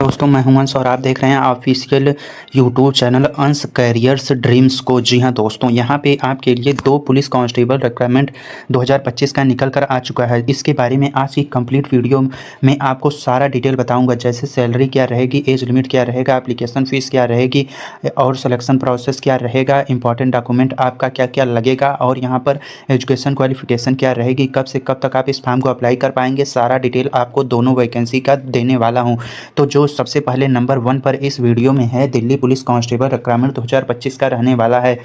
दोस्तों मैं हूं अंश और आप देख रहे हैं ऑफिशियल यूट्यूब चैनल अंश कैरियर्स ड्रीम्स को। जी हां दोस्तों, यहां पे आपके लिए 2 पुलिस कांस्टेबल रिक्रूटमेंट 2025 का निकल कर आ चुका है। इसके बारे में आज की कंप्लीट वीडियो में आपको सारा डिटेल बताऊंगा, जैसे सैलरी क्या रहेगी, एज लिमिट क्या रहेगा, एप्लीकेशन फ़ीस क्या रहेगी और सिलेक्शन प्रोसेस क्या रहेगा, इंपॉर्टेंट डॉक्यूमेंट आपका क्या क्या लगेगा और यहाँ पर एजुकेशन क्वालिफिकेशन क्या रहेगी, कब से कब तक आप इस फॉर्म को अप्लाई कर पाएंगे, सारा डिटेल आपको दोनों वैकेंसी का देने वाला हूँ। तो जो सबसे पहले नंबर 1 पर इस वीडियो में है, दिल्ली पुलिस कांस्टेबल रिक्रूटमेंट 2025 का रहने वाला है।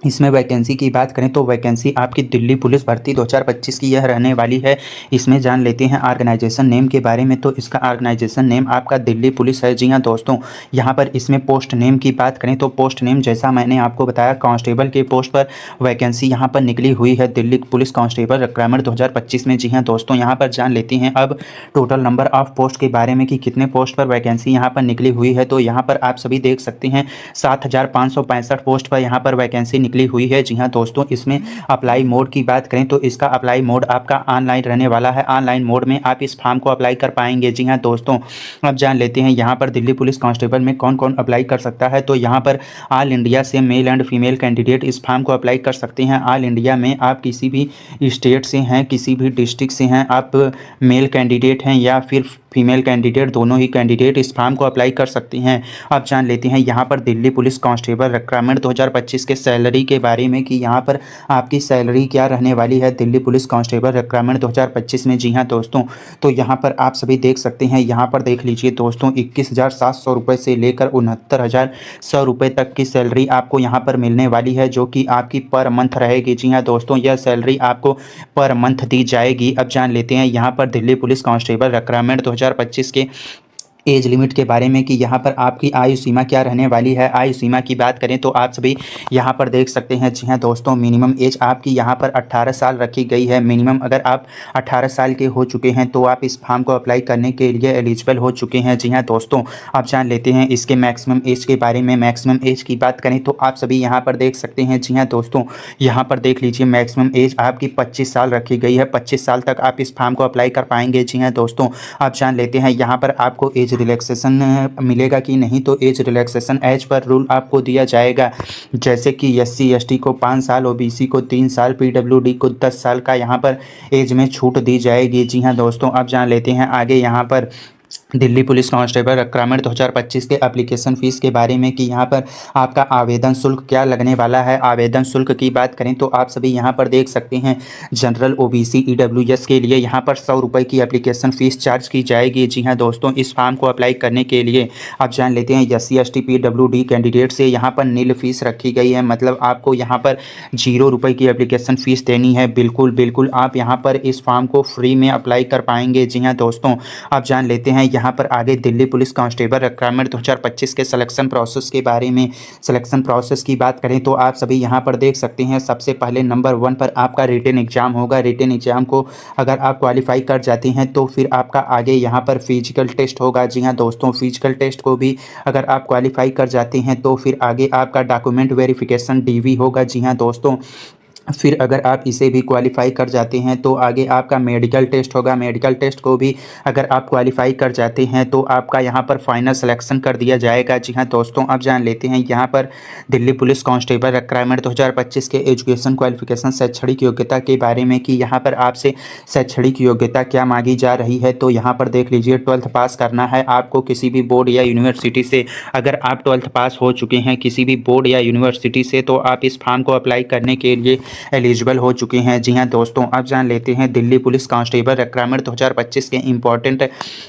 इसमें वैकेंसी की बात करें तो वैकेंसी आपकी दिल्ली पुलिस भर्ती 2025 की यह रहने वाली है। इसमें जान लेते हैं ऑर्गेनाइजेशन नेम के बारे में। तो इसका ऑर्गेनाइजेशन नेम आपका दिल्ली पुलिस है। जी हाँ दोस्तों, यहाँ पर इसमें पोस्ट नेम की बात करें तो पोस्ट नेम जैसा मैंने आपको बताया, कांस्टेबल के पोस्ट पर वैकेंसी यहाँ पर निकली हुई है दिल्ली पुलिस कांस्टेबल रिक्रूटमेंट 2025 में। जी हाँ दोस्तों, यहाँ पर जान लेते हैं अब टोटल नंबर ऑफ पोस्ट के बारे में कि कितने पोस्ट पर वैकेंसी यहाँ पर निकली हुई है। तो यहाँ पर आप सभी देख सकते हैं 7,565 पोस्ट पर यहाँ पर वैकेंसी निकली हुई है। जी हाँ दोस्तों, इसमें अप्लाई मोड की बात करें तो इसका अप्लाई मोड आपका ऑनलाइन रहने वाला है। ऑनलाइन मोड में आप इस फॉर्म को अप्लाई कर पाएंगे। जी हाँ दोस्तों, अब जान लेते हैं यहाँ पर दिल्ली पुलिस कांस्टेबल में कौन कौन अप्लाई कर सकता है। तो यहाँ पर ऑल इंडिया से मेल एंड फीमेल कैंडिडेट इस फॉर्म को अप्लाई कर सकते हैं। ऑल इंडिया में आप किसी भी स्टेट से हैं, किसी भी डिस्ट्रिक्ट से हैं, आप मेल कैंडिडेट हैं या फिर फीमेल कैंडिडेट, दोनों ही कैंडिडेट इस फॉर्म को अप्लाई कर सकते हैं। अब जान लेते हैं यहाँ पर दिल्ली पुलिस कांस्टेबल रिक्रूटमेंट 2025 के सैलरी के बारे में कि यहाँ पर आपकी सैलरी क्या रहने वाली है दिल्ली पुलिस कांस्टेबल रिक्रूटमेंट 2025 में। जी हाँ दोस्तों, तो यहाँ पर आप सभी देख सकते हैं, यहाँ पर देख लीजिए दोस्तों, 21,700 रुपये से लेकर 69,100 रुपये तक की सैलरी आपको यहाँ पर मिलने वाली है, जो कि आपकी पर मंथ रहेगी। जी हाँ दोस्तों, यह सैलरी आपको पर मंथ दी जाएगी। अब जान लेते हैं यहाँ पर दिल्ली पुलिस कांस्टेबल रिक्रूटमेंट 2025 के एज लिमिट के बारे में कि यहाँ पर आपकी आयु सीमा क्या रहने वाली है। आयु सीमा की बात करें तो आप सभी यहाँ पर देख सकते हैं। जी हाँ दोस्तों, मिनिमम एज आपकी यहाँ पर 18 साल रखी गई है। मिनिमम अगर आप 18 साल के हो चुके हैं तो आप इस फॉर्म को अप्लाई करने के लिए एलिजिबल हो चुके हैं। जी हाँ दोस्तों, आप जान लेते हैं इसके मैक्सिमम एज के बारे में। मैक्सिमम एज की बात करें तो आप सभी यहाँ पर देख सकते हैं। जी हाँ दोस्तों, यहाँ पर देख लीजिए, मैक्सिमम एज आपकी 25 साल रखी गई है। 25 साल तक आप इस फॉर्म को अप्लाई कर पाएंगे। जी हाँ दोस्तों, आप जान लेते हैं यहाँ पर आपको एज रिलैक्सेशन मिलेगा कि नहीं। तो age relaxation as per rule आपको दिया जाएगा, जैसे कि SC ST को 5 साल, OBC को 3 साल, PWD को 10 साल का यहाँ पर एज में छूट दी जाएगी। जी हाँ दोस्तों, अब जान लेते हैं आगे यहाँ पर दिल्ली पुलिस कांस्टेबल रिक्रूटमेंट 2025 के एप्लीकेशन फ़ीस के बारे में कि यहाँ पर आपका आवेदन शुल्क क्या लगने वाला है। आवेदन शुल्क की बात करें तो आप सभी यहाँ पर देख सकते हैं, जनरल, OBC, EWS के लिए यहाँ पर 100 रुपये की एप्लीकेशन फ़ीस चार्ज की जाएगी। जी हाँ दोस्तों, इस फॉर्म को अप्लाई करने के लिए आप जान लेते हैं SC ST PWD कैंडिडेट से यहाँ पर नील फीस रखी गई है, मतलब आपको यहाँ पर 0 रुपये की एप्लीकेशन फ़ीस देनी है। बिल्कुल आप यहाँ पर इस फॉर्म को फ्री में अप्लाई कर पाएंगे। जी हाँ दोस्तों, आप जान लेते हैं यहाँ पर आगे दिल्ली पुलिस कांस्टेबल रिक्रूटमेंट 2025 के सिलेक्शन प्रोसेस के बारे में। सिलेक्शन प्रोसेस की बात करें तो आप सभी यहाँ पर देख सकते हैं, सबसे पहले नंबर 1 पर आपका रिटन एग्जाम होगा। रिटन एग्जाम को अगर आप क्वालिफाई कर जाते हैं तो फिर आपका आगे यहाँ पर फिजिकल टेस्ट होगा। जी हाँ दोस्तों, फिजिकल टेस्ट को भी अगर आप क्वालिफाई कर जाते हैं तो फिर आगे आपका डॉक्यूमेंट वेरिफिकेशन DV होगा। जी हाँ दोस्तों, फिर अगर आप इसे भी क्वालिफाई कर जाते हैं तो आगे आपका मेडिकल टेस्ट होगा। मेडिकल टेस्ट को भी अगर आप क्वालिफाई कर जाते हैं तो आपका यहाँ पर फाइनल सिलेक्शन कर दिया जाएगा। जी हाँ दोस्तों, अब जान लेते हैं यहाँ पर दिल्ली पुलिस कांस्टेबल रिक्रूटमेंट 2025 के एजुकेशन क्वालिफिकेशन शैक्षणिक योग्यता के बारे में कि यहाँ पर आपसे शैक्षणिक योग्यता क्या मांगी जा रही है। तो यहाँ पर देख लीजिए, 12th पास करना है आपको किसी भी बोर्ड या यूनिवर्सिटी से। अगर आप 12th पास हो चुके हैं किसी भी बोर्ड या यूनिवर्सिटी से तो आप इस फॉर्म को अप्लाई करने के लिए एलिजिबल हो चुके हैं। जी हाँ दोस्तों, अब जान लेते हैं दिल्ली पुलिस कांस्टेबल रिक्रूटमेंट 2025 के इंपॉर्टेंट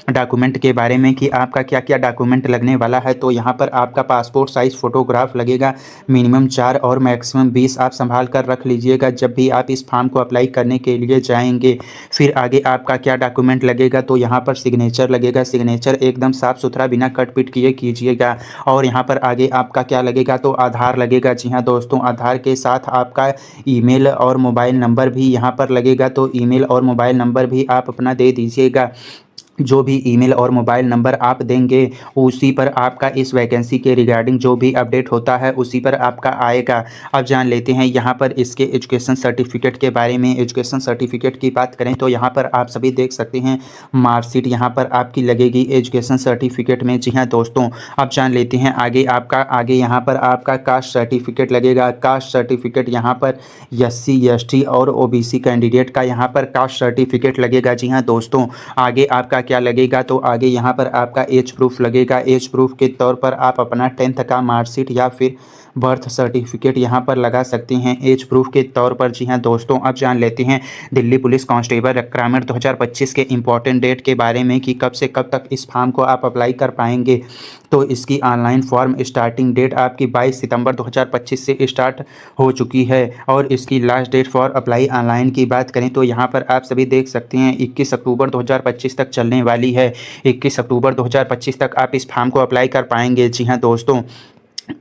डॉक्यूमेंट के बारे में कि आपका क्या क्या डॉक्यूमेंट लगने वाला है। तो यहाँ पर आपका पासपोर्ट साइज़ फ़ोटोग्राफ लगेगा, मिनिमम 4 और मैक्सिमम 20 आप संभाल कर रख लीजिएगा जब भी आप इस फॉर्म को अप्लाई करने के लिए जाएंगे। फिर आगे आपका क्या डॉक्यूमेंट लगेगा, तो यहाँ पर सिग्नेचर लगेगा। सिग्नेचर एकदम साफ़ सुथरा बिना कट पिट किए कीजिएगा। और यहाँ पर आगे आपका क्या लगेगा, तो आधार लगेगा। जी हाँ दोस्तों, आधार के साथ आपका ईमेल और मोबाइल नंबर भी यहाँ पर लगेगा। तो ईमेल और मोबाइल नंबर भी आप अपना दे दीजिएगा। जो भी ईमेल और मोबाइल नंबर आप देंगे उसी पर आपका इस वैकेंसी के रिगार्डिंग जो भी अपडेट होता है उसी पर आपका आएगा। अब जान लेते हैं यहाँ पर इसके एजुकेशन सर्टिफिकेट के बारे में। एजुकेशन सर्टिफिकेट की बात करें तो यहाँ पर आप सभी देख सकते हैं मार्कशीट यहाँ पर आपकी लगेगी एजुकेशन सर्टिफिकेट में। जी हाँ दोस्तों, अब जान लेते हैं आगे यहाँ पर आपका कास्ट सर्टिफिकेट लगेगा। कास्ट सर्टिफिकेट यहाँ पर SC ST और OBC कैंडिडेट का यहाँ पर कास्ट सर्टिफिकेट लगेगा। जी हाँ दोस्तों, आगे आपका क्या लगेगा तो आगे यहाँ पर आपका एज प्रूफ लगेगा। एज प्रूफ के तौर पर आप अपना 10th का मार्कशीट या फिर बर्थ सर्टिफिकेट यहाँ पर लगा सकते हैं एज प्रूफ के तौर पर। जी हाँ दोस्तों, अब जान लेते हैं दिल्ली पुलिस कांस्टेबल रिक्वायरमेंट 2025 के इम्पोर्टेंट डेट के बारे में कि कब से कब तक इस फॉर्म को आप अप्लाई कर पाएंगे। तो इसकी ऑनलाइन फॉर्म स्टार्टिंग डेट आपकी 22 सितंबर 2025 से स्टार्ट हो चुकी है और इसकी last date for apply online की बात करें तो यहाँ पर आप सभी देख सकते हैं 21 अक्टूबर 2025 तक चलने वाली है। 21 अक्टूबर 2025 तक आप इस फॉर्म को अप्लाई कर पाएंगे। जी हाँ दोस्तों,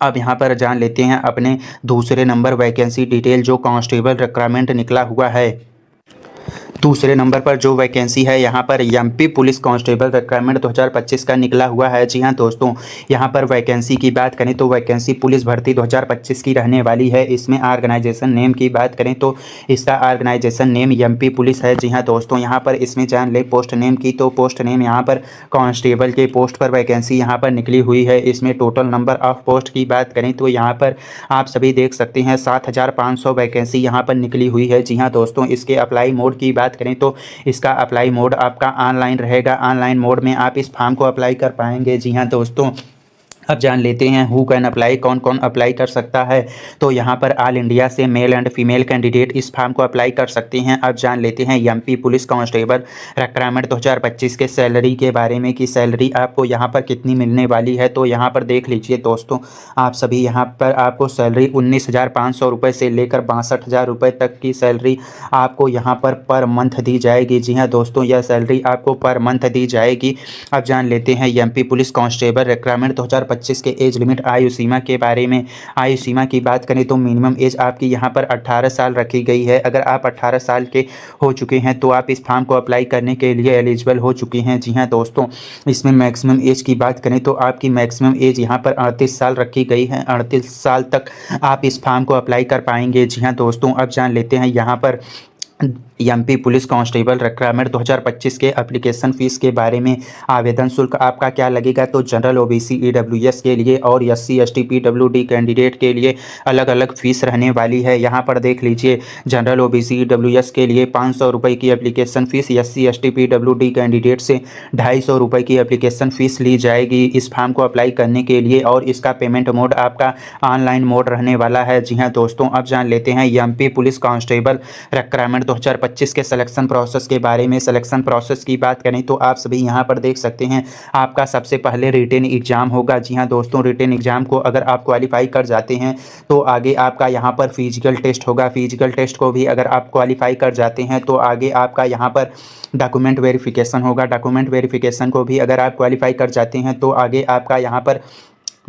अब यहाँ पर जान लेते हैं अपने दूसरे नंबर वैकेंसी डिटेल जो कांस्टेबल रिक्वायरमेंट निकला हुआ है। दूसरे नंबर पर जो वैकेंसी है यहाँ पर MP पुलिस कांस्टेबल रिक्वायरमेंट 2025 का निकला हुआ है। जी हाँ दोस्तों, यहाँ पर वैकेंसी की बात करें तो वैकेंसी पुलिस भर्ती 2025 की रहने वाली है। इसमें ऑर्गेनाइजेशन नेम की बात करें तो इसका ऑर्गेनाइजेशन नेम MP पुलिस है। जी हाँ दोस्तों, यहाँ पर इसमें जान ले पोस्ट नेम की तो पोस्ट नेम यहाँ पर कांस्टेबल के पोस्ट पर वैकेंसी यहाँ पर निकली हुई है। इसमें टोटल नंबर ऑफ पोस्ट की बात करें तो यहाँ पर आप सभी देख सकते हैं 7500 वैकेंसी यहाँ पर निकली हुई है। जी हाँ दोस्तों, इसके अप्लाई मोड की बात करें तो इसका अप्लाई मोड आपका ऑनलाइन रहेगा। ऑनलाइन मोड में आप इस फॉर्म को अप्लाई कर पाएंगे। जी हाँ दोस्तों, अब जान लेते हैं हु कैन अप्लाई, कौन कौन अप्लाई कर सकता है। तो यहाँ पर ऑल इंडिया से मेल एंड फीमेल कैंडिडेट इस फॉर्म को अप्लाई कर सकते हैं। अब जान लेते हैं MP पुलिस कांस्टेबल रिक्वायरमेंट 2025 के सैलरी के बारे में कि सैलरी आपको यहाँ पर कितनी मिलने वाली है। तो यहाँ पर देख लीजिए दोस्तों, आप सभी यहाँ पर आपको सैलरी 19,500 रुपये से लेकर 62,000 रुपये तक की सैलरी आपको यहाँ पर मंथ दी जाएगी। जी हाँ दोस्तों, यह सैलरी आपको पर मंथ दी जाएगी। अब जान लेते हैं MP पुलिस कांस्टेबल रिक्वायरमेंट 2025 के एज लिमिट आयु सीमा के बारे में। आयु सीमा की बात करें तो मिनिमम एज आपकी यहाँ पर 18 साल रखी गई है। अगर आप 18 साल के हो चुके हैं तो आप इस फॉर्म को अप्लाई करने के लिए एलिजिबल हो चुके हैं। जी हाँ दोस्तों, इसमें मैक्सिमम एज की बात करें तो आपकी मैक्सिमम एज यहाँ पर 38 साल रखी गई है। 38 साल तक आप इस फॉर्म को अप्लाई कर पाएंगे। जी हाँ दोस्तों, अब जान लेते हैं यहाँ पर MP पुलिस कांस्टेबल रिक्वायरमेंट 2025 के एप्लीकेशन फ़ीस के बारे में। आवेदन शुल्क आपका क्या लगेगा तो जनरल OBC EWS के लिए और SC ST PWD कैंडिडेट के लिए अलग अलग फ़ीस रहने वाली है। यहाँ पर देख लीजिए, जनरल OBC EWS के लिए 500 रुपये की application fees, SC ST PWD candidate से 250 रुपये की एप्लीकेशन फ़ीस ली जाएगी इस फॉर्म को अप्लाई करने के लिए और इसका पेमेंट मोड आपका ऑनलाइन मोड रहने वाला है। जी हाँ दोस्तों, अब जान लेते हैं MP पुलिस कांस्टेबल रिक्वायरमेंट 2025 के सिलेक्शन प्रोसेस के बारे में। सिलेक्शन प्रोसेस की बात करें तो आप सभी यहाँ पर देख सकते हैं आपका सबसे पहले रिटन एग्ज़ाम होगा। जी हाँ दोस्तों, रिटन एग्ज़ाम को अगर आप क्वालिफाई कर जाते हैं तो आगे आपका यहाँ पर फिजिकल टेस्ट होगा। फिजिकल टेस्ट को भी अगर आप क्वालिफाई कर जाते हैं तो आगे आपका यहाँ पर डॉक्यूमेंट वेरिफिकेशन होगा। डॉक्यूमेंट वेरिफिकेशन को भी अगर आप क्वालिफाई कर जाते हैं तो आगे आपका यहाँ पर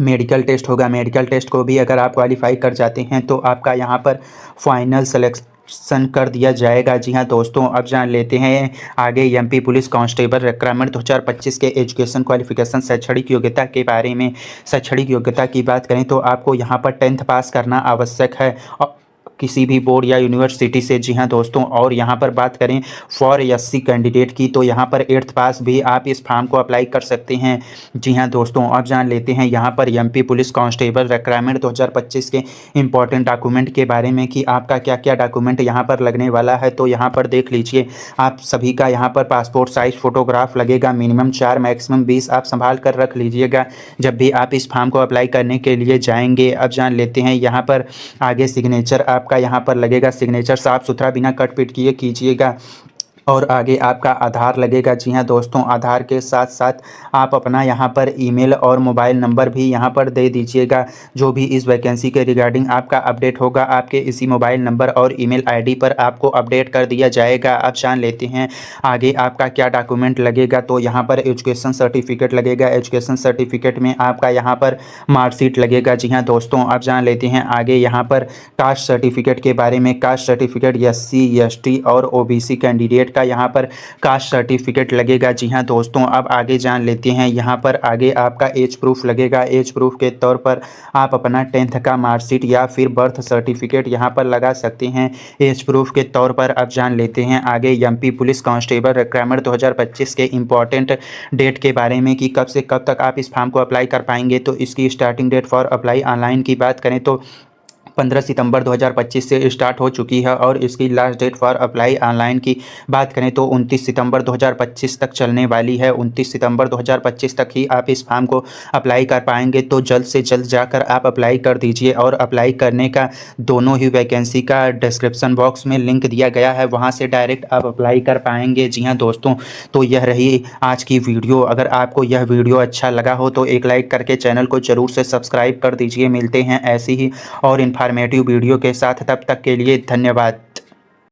मेडिकल टेस्ट होगा। मेडिकल टेस्ट को भी अगर आप क्वालिफाई कर जाते हैं तो आपका यहाँ पर फाइनल सिलेक्शन कर दिया जाएगा। जी हाँ दोस्तों, अब जान लेते हैं आगे MP पुलिस कांस्टेबल रिक्वायरमेंट 2025 के एजुकेशन क्वालिफिकेशन शैक्षणिक योग्यता के बारे में। शैक्षणिक योग्यता की बात करें तो आपको यहाँ पर 10th पास करना आवश्यक है और किसी भी बोर्ड या यूनिवर्सिटी से। जी हाँ दोस्तों, और यहाँ पर बात करें फॉर SC कैंडिडेट की तो यहाँ पर 8th पास भी आप इस फॉर्म को अप्लाई कर सकते हैं। जी हाँ दोस्तों, अब जान लेते हैं यहाँ पर MP पुलिस कांस्टेबल रिक्वायरमेंट 2025 के इम्पॉर्टेंट डॉक्यूमेंट के बारे में कि आपका क्या क्या डॉक्यूमेंट यहाँ पर लगने वाला है। तो यहाँ पर देख लीजिए, आप सभी का यहाँ पर पासपोर्ट साइज फ़ोटोग्राफ लगेगा। मिनिमम 4 मैक्सिमम 20 आप संभाल कर रख लीजिएगा जब भी आप इस फॉर्म को अप्लाई करने के लिए जाएंगे। अब जान लेते हैं यहाँ पर आगे सिग्नेचर आपका यहाँ पर लगेगा। सिग्नेचर साफ सुथरा बिना कट पीट किए कीजिएगा और आगे आपका आधार लगेगा। जी हाँ दोस्तों, आधार के साथ साथ आप अपना यहाँ पर ईमेल और मोबाइल नंबर भी यहाँ पर दे दीजिएगा। जो भी इस वैकेंसी के रिगार्डिंग आपका अपडेट होगा आपके इसी मोबाइल नंबर और ईमेल ID पर आपको अपडेट कर दिया जाएगा। अब जान लेते हैं आगे आपका क्या डॉक्यूमेंट लगेगा। तो यहाँ पर एजुकेशन सर्टिफिकेट लगेगा। एजुकेशन सर्टिफिकेट में आपका यहाँ पर मार्कशीट लगेगा। जी हाँ दोस्तों, अब जान लेते हैं आगे यहाँ पर कास्ट सर्टिफिकेट के बारे में। कास्ट सर्टिफिकेट SC ST और OBC कैंडिडेट का यहाँ पर कास्ट सर्टिफिकेट लगेगा। जी हाँ दोस्तों, अब आगे जान लेते हैं। यहाँ पर आगे आपका एज प्रूफ लगेगा। एज प्रूफ के तौर पर आप अपना 10th का मार्कशीट या फिर बर्थ सर्टिफिकेट यहाँ पर लगा सकते हैं एज प्रूफ के तौर पर। अब जान लेते हैं आगे एमपी पुलिस कांस्टेबल रिक्वायरमेंट 2025 के इम्पॉर्टेंट डेट के बारे में कि कब से कब तक आप इस फॉर्म को अप्लाई कर पाएंगे। तो इसकी starting date for apply online की बात करें तो 15 सितंबर 2025 से स्टार्ट हो चुकी है और इसकी last date for apply online की बात करें तो 29 सितंबर 2025 तक चलने वाली है। 29 सितंबर 2025 तक ही आप इस फॉर्म को अप्लाई कर पाएंगे। तो जल्द से जल्द जाकर आप अप्लाई कर दीजिए। और अप्लाई करने का दोनों ही वैकेंसी का डिस्क्रिप्शन बॉक्स में लिंक दिया गया है, वहाँ से डायरेक्ट आप अप्लाई कर पाएंगे। जी हाँ दोस्तों, तो यह रही आज की वीडियो। अगर आपको यह वीडियो अच्छा लगा हो तो एक लाइक करके चैनल को जरूर से सब्सक्राइब कर दीजिए। मिलते हैं ऐसी ही और इन्फॉर्मेटिव वीडियो के साथ, तब तक के लिए धन्यवाद।